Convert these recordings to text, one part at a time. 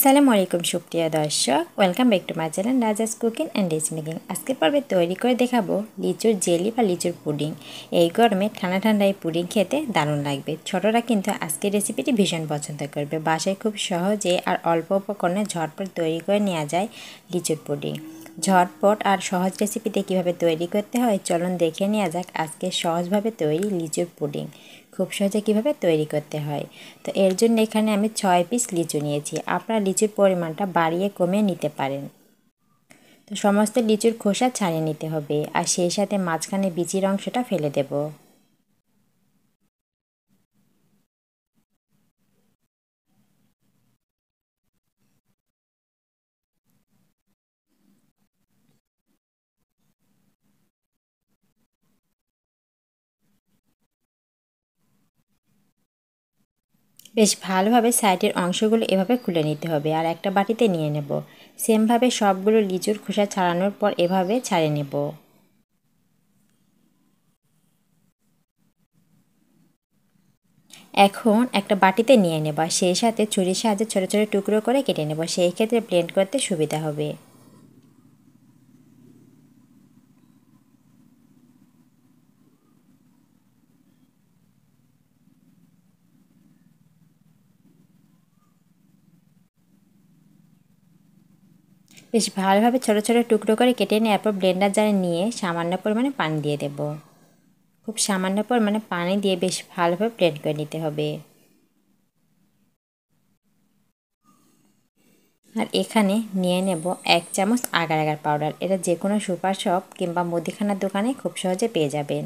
আসসালামু আলাইকুম সুপ্রিয় দর্শক, welcome back to my channel Raja's cooking and dish making. আজকের পর্বে তৈরি করে দেখাবো লিচুর জেলি বা লিচুর পুডিং। এই গরমে ঠান্ডা ঠান্ডা এই পুডিং খেতে দারুণ লাগবে। ছোটরা কিন্তু আজকের রেসিপিটি ভীষণ পছন্দ করবে। বাসায় খুব সহজে আর অল্প উপকরণে ঝটপট তৈরি করে নেওয়া যায় লিচুর পুডিং। ঝটপট আর সহজ রেসিপিতে কীভাবে তৈরি করতে হয় চলুন দেখে নেওয়া যাক আজকে সহজভাবে তৈরি লিচুর পুডিং। খুব সহজে কীভাবে তৈরি করতে হয়। তো এর জন্য এখানে আমি 6 পিস লিচু নিয়েছি। আপনারা লিচুর পরিমাণটা বাড়িয়ে কমিয়ে নিতে পারেন। তো সমস্ত লিচুর খোসা ছাড়িয়ে নিতে হবে আর সেই সাথে মাঝখানে বিচির অংশটা ফেলে দেব। বেশ ভালোভাবে সাইডের অংশগুলো এভাবে খুলে নিতে হবে আর একটা বাটিতে নিয়ে নেব। সেমভাবে সবগুলো লিচুর খোসা ছাড়ানোর পর এভাবে ছাড়িয়ে নেব। এখন একটা বাটিতে নিয়ে নেব, সেই সাথে ছুরির সাহায্যে ছোটো ছোটো টুকরো করে কেটে নেব। সেই ক্ষেত্রে ব্লেন্ড করতে সুবিধা হবে। বেশ ভালোভাবে ছোটো ছোটো টুকরো করে কেটে নেওয়ার পর ব্লেন্ডার জারে নিয়ে সামান্য পরিমাণে পানি দিয়ে দেব। খুব সামান্য পরিমাণে পানি দিয়ে বেশ ভালোভাবে ব্লেন্ড করে নিতে হবে। আর এখানে নিয়ে নেব 1 চামচ আগার আগার পাউডার। এটা যে কোনো সুপার শপ কিংবা মুদিখানার দোকানে খুব সহজে পেয়ে যাবেন।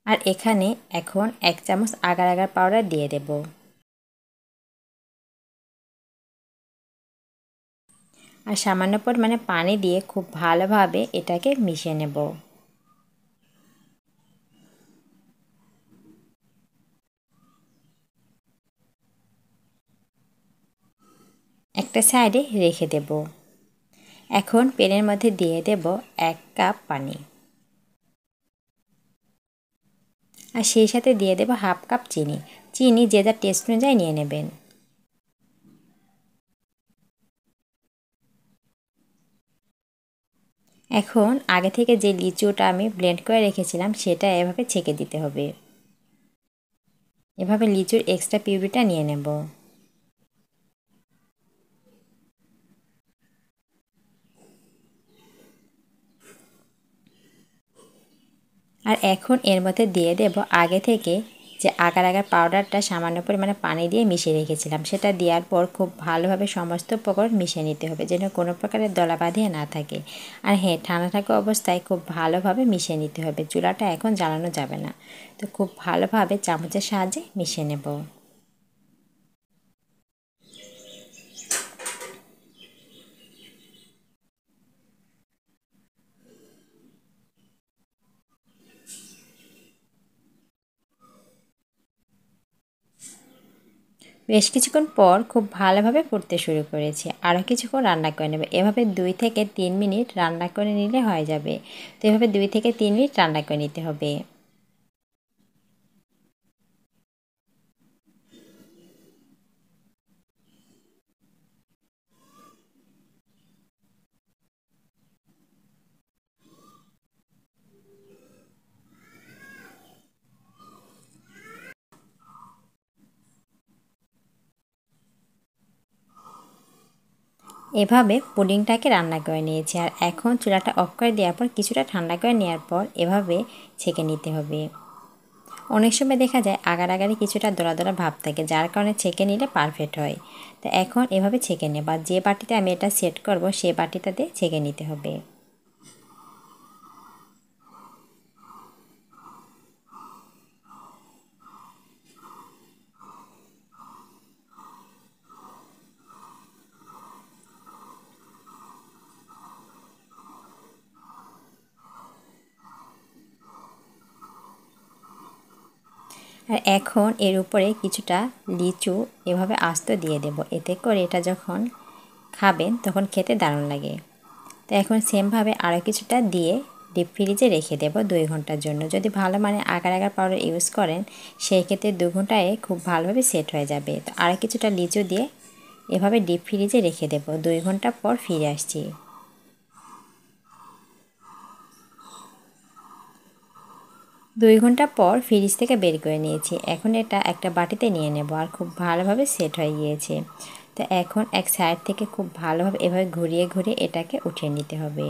আর এখানে এখন 1 চামচ আগার আগার পাউডার দিয়ে দেব। আর সামান্য পরিমাণে পানি দিয়ে খুব ভালোভাবে এটাকে মিশিয়ে নেব। একটা সাইডে রেখে দেব। এখন প্যানের মধ্যে দিয়ে দেব 1 কাপ পানি আর সেই সাথে দিয়ে দেব হাফ কাপ চিনি। চিনি যে যার টেস্ট অনুযায়ী নিয়ে নেবেন। এখন আগে থেকে যে লিচুটা আমি ব্লেন্ড করে রেখেছিলাম সেটা এভাবে ছেঁকে দিতে হবে। এভাবে লিচুর এক্সট্রা পিউরিটা নিয়ে নেব। আর এখন এর মধ্যে দিয়ে দেব আগে থেকে যে আগার আগার পাউডারটা সামান্য পরিমাণে পানি দিয়ে মিশিয়ে রেখেছিলাম, সেটা দেওয়ার পর খুব ভালোভাবে সমস্ত উপকরণ মিশিয়ে নিতে হবে যেন কোনো প্রকারের দলা বাঁধিয়ে না থাকে। আর হ্যাঁ, ঠান্ডা থাকা অবস্থায় খুব ভালোভাবে মিশিয়ে নিতে হবে। চুলাটা এখন জ্বালানো যাবে না। তো খুব ভালোভাবে চামচের সাহায্যে মিশিয়ে নেব। বেশ কিছুক্ষণ পর খুব ভালোভাবে ফুটতে শুরু করেছে। আরও কিছুক্ষণ রান্না করে নেবে। এভাবে 2 থেকে 3 মিনিট রান্না করে নিলে হয়ে যাবে। তো এভাবে 2 থেকে 3 মিনিট রান্না করে নিতে হবে। এভাবে পুডিংটাকে রান্না করে নিয়েছি। আর এখন চুলাটা অফ করে দেওয়ার পর কিছুটা ঠান্ডা করে নেওয়ার পর এভাবে ছেঁকে নিতে হবে। অনেক সময় দেখা যায় আগার আগারে কিছুটা দলা দলা ভাব থাকে, যার কারণে ছেঁকে নিলে পারফেক্ট হয়। তো এখন এভাবে ছেঁকে নেব। আর যে বাটিতে আমি এটা সেট করব সেই বাটিটাতে ছেঁকে নিতে হবে। আর এখন এর উপরে কিছুটা লিচু এভাবে আস্ত দিয়ে দেব। এতে করে এটা যখন খাবেন তখন খেতে দারুণ লাগে। তো এখন সেমভাবে আরও কিছুটা দিয়ে ডিপ ফ্রিজে রেখে দেব 2 ঘন্টার জন্য। যদি ভালো মানে আগার আগার পাউডার ইউজ করেন সেই ক্ষেত্রে 2 ঘন্টায় খুব ভালোভাবে সেট হয়ে যাবে। তো আর কিছুটা লিচু দিয়ে এভাবে ডিপ ফ্রিজে রেখে দেব। 2 ঘন্টা পর ফিরে আসছি। 2 ঘন্টা পর ফ্রিজ থেকে বের করে নিয়েছি। এখন এটা একটা বাটিতে নিয়ে নেব আর খুব ভালোভাবে সেট হয়ে গিয়েছে। তো এখন এক সাইড থেকে খুব ভালোভাবে এভাবে ঘুরিয়ে ঘুরিয়ে এটাকে উঠিয়ে নিতে হবে।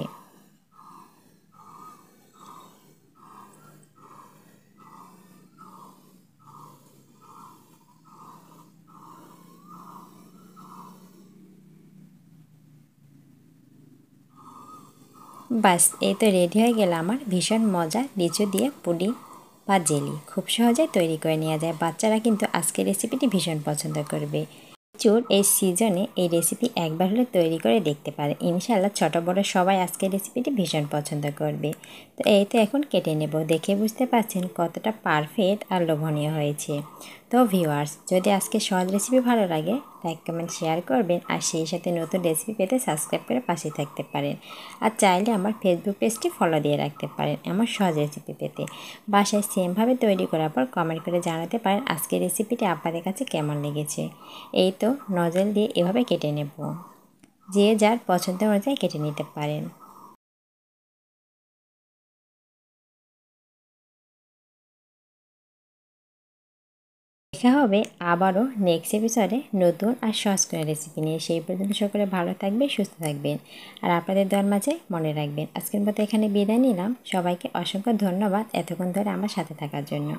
বাস এই তো রেডি হয়ে গেল আমার ভীষণ মজার লিচু দিয়ে পুডিং বা জেলি। খুব সহজেই তৈরি করে নেওয়া যায়। বাচ্চারা কিন্তু আজকের রেসিপিটি ভীষণ পছন্দ করবে। লিচুর এই সিজনে এই রেসিপি একবার হলে তৈরি করে দেখতে পারে। ইনশাআল্লাহ ছোট বড় সবাই আজকের রেসিপিটি ভীষণ পছন্দ করবে। তো এই তো এখন কেটে নেব। দেখে বুঝতে পারছেন কতটা পারফেক্ট আর লোভনীয় হয়েছে। তো ভিউয়ার্স, যদি আজকে সহজ রেসিপি ভালো লাগে লাইক কমেন্ট শেয়ার করবেন আর সেই সাথে নতুন রেসিপি পেতে সাবস্ক্রাইব করে পাশে থাকতে পারেন। আর চাইলে আমার ফেসবুক পেজটি ফলো দিয়ে রাখতে পারেন আমার সহজ রেসিপি পেতে। বাসায় সেমভাবে তৈরি করার পর কমেন্ট করে জানাতে পারেন আজকের রেসিপিটি আপনাদের কাছে কেমন লেগেছে। এই তো নজল দিয়ে এভাবে কেটে নেব। যে যার পছন্দ অনুযায়ী কেটে নিতে পারেন। দেখা হবে আবারও নেক্সট এপিসোডে নতুন আর সহজ করে রেসিপি নিয়ে। সেই পর্যন্ত সকলে ভালো থাকবেন, সুস্থ থাকবেন আর আপনাদের দর মাঝে মনে রাখবেন। আজকের মতো এখানে বিদায় নিলাম। সবাইকে অসংখ্য ধন্যবাদ এতক্ষণ ধরে আমার সাথে থাকার জন্য।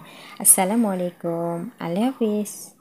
আসসালামু আলাইকুম, আল্লাহ হাফিজ।